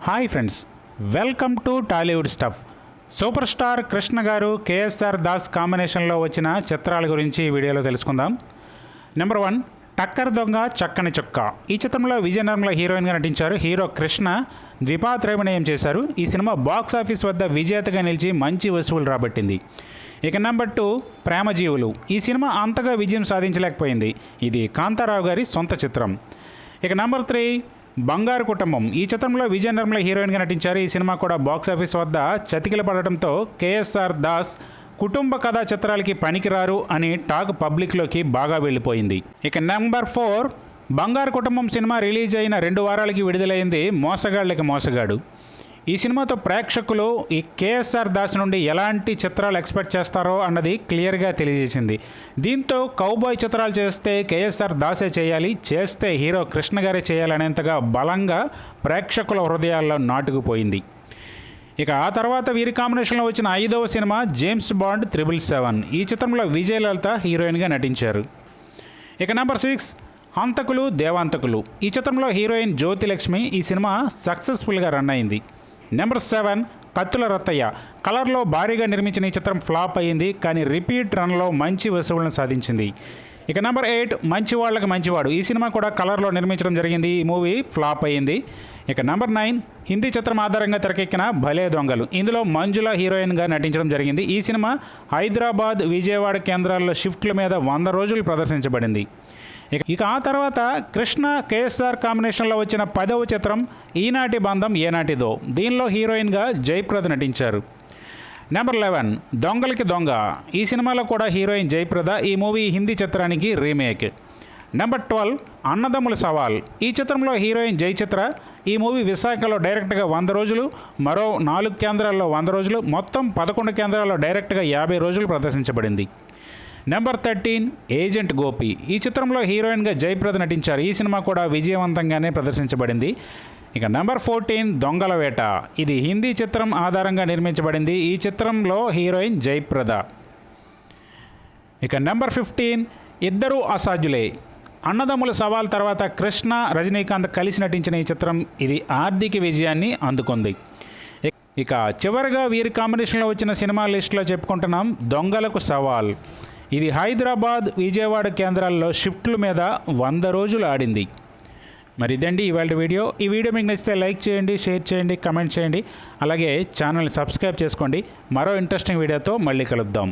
Hi friends, welcome to Tollywood stuff. Super star Krishna గారు KSR Das కాంబినేషన్లో వచ్చిన చిత్రాల గురించి ఈ వీడియోలో తెలుసుకుందాం. నెంబర్ 1, టక్కర్ దొంగ చక్కని చుక్క. ఈ చిత్రంలో విజయ నిర్మల హీరోయిన్గా నటించారు. హీరో కృష్ణ ద్విపాత్రాభినయం చేశారు. ఈ సినిమా బాక్స్ ఆఫీస్ వద్ద విజేతగా నిలిచి మంచి వసూలు రాబట్టింది. ఇక నెంబర్ 2, ప్రేమజీవులు. ఈ సినిమా అంతగా విజయం సాధించలేకపోయింది. ఇది కాంతారావు గారి సొంత చిత్రం. ఇక నెంబర్ 3, బంగారు కుటుంబం. ఈ చిత్రంలో విజయ నిర్మల హీరోయిన్గా నటించారు. ఈ సినిమా కూడా బాక్స్ ఆఫీస్ వద్ద చతికిల పడటంతో కేఎస్ఆర్ దాస్ కుటుంబ కథా చిత్రాలకి పనికిరారు అని టాక్ పబ్లిక్లోకి బాగా వెళ్ళిపోయింది. ఇక నెంబర్ 4, బంగారు కుటుంబం సినిమా రిలీజ్ అయిన 2 వారాలకి విడుదలైంది మోసగాళ్ళకి మోసగాడు. ఈ సినిమాతో ప్రేక్షకులు ఈ కేఎస్ఆర్ దాస్ నుండి ఎలాంటి చిత్రాలు ఎక్స్పెక్ట్ చేస్తారో అన్నది క్లియర్గా తెలియజేసింది. దీంతో కౌబాయ్ చిత్రాలు చేస్తే కేఎస్ఆర్ దాసే చేయాలి, చేస్తే హీరో కృష్ణ గారే చేయాలనేంతగా బలంగా ప్రేక్షకుల హృదయాల్లో నాటుకుపోయింది. ఇక ఆ తర్వాత వీరి కాంబినేషన్లో వచ్చిన 5వ సినిమా జేమ్స్ బాండ్ 007. ఈ చిత్రంలో విజయలలిత హీరోయిన్గా నటించారు. ఇక నెంబర్ 6, హంతకులు దేవాంతకులు. ఈ చిత్రంలో హీరోయిన్ జ్యోతిలక్ష్మి. ఈ సినిమా సక్సెస్ఫుల్గా రన్ అయింది. నెంబర్ 7, కత్తుల రత్తయ్య. కలర్లో భారీగా నిర్మించిన ఈ చిత్రం ఫ్లాప్ అయ్యింది, కానీ రిపీట్ రన్లో మంచి వసూళ్లను సాధించింది. ఇక నెంబర్ 8, మంచివాళ్ళకి మంచివాడు. ఈ సినిమా కూడా కలర్లో నిర్మించడం జరిగింది. ఈ మూవీ ఫ్లాప్ అయ్యింది. ఇక నెంబర్ 9, హిందీ చిత్రం ఆధారంగా తెరకెక్కిన భలే దొంగలు. ఇందులో మంజుల హీరోయిన్గా నటించడం జరిగింది. ఈ సినిమా హైదరాబాద్, విజయవాడ కేంద్రాల్లో షిఫ్ట్ల మీద 100 రోజులు ప్రదర్శించబడింది. ఇక ఆ తర్వాత కృష్ణ కేఎస్ఆర్ కాంబినేషన్లో వచ్చిన 10వ చిత్రం ఈనాటి బంధం ఏనాటిదో. దీనిలో హీరోయిన్గా జయప్రద నటించారు. నెంబర్ 11, దొంగలకి దొంగ. ఈ సినిమాలో కూడా హీరోయిన్ జయప్రద. ఈ మూవీ హిందీ చిత్రానికి రీమేక్. నెంబర్ 12, అన్నదమ్ముల సవాల్. ఈ చిత్రంలో హీరోయిన్ జయచిత్ర. ఈ మూవీ విశాఖలో డైరెక్ట్గా 100 రోజులు, మరో 4 కేంద్రాల్లో 100 రోజులు, మొత్తం 11 కేంద్రాల్లో డైరెక్ట్గా 50 రోజులు ప్రదర్శించబడింది. Number 13, agent Gopi. ఈ చిత్రంలో హీరోయిన్గా జయప్రద నటించారు. ఈ సినిమా కూడా విజయవంతంగానే ప్రదర్శించబడింది. ఇక నెంబర్ 14, దొంగల వేట. ఇది హిందీ చిత్రం ఆధారంగా నిర్మించబడింది. ఈ చిత్రంలో హీరోయిన్ జయప్రద. ఇక నెంబర్ 15, ఇద్దరు అసాధ్యులే. అన్నదమ్ముల సవాల్ తర్వాత కృష్ణ, రజనీకాంత్ కలిసి నటించిన ఈ చిత్రం ఇది ఆర్థిక విజయాన్ని అందుకుంది. ఇక చివరిగా వీరి కాంబినేషన్లో వచ్చిన సినిమా లిస్టులో చెప్పుకుంటున్నాం దొంగలకు సవాల్. ఇది హైదరాబాద్, విజయవాడ కేంద్రాల్లో షిఫ్ట్ల మీద 100 రోజులు ఆడింది. మరి ఇదండి ఇవాళ వీడియో. ఈ వీడియో మీకు నచ్చితే లైక్ చేయండి, షేర్ చేయండి, కమెంట్ చేయండి. అలాగే ఛానల్ని సబ్స్క్రైబ్ చేసుకోండి. మరో ఇంట్రెస్టింగ్ వీడియోతో మళ్ళీ కలుద్దాం.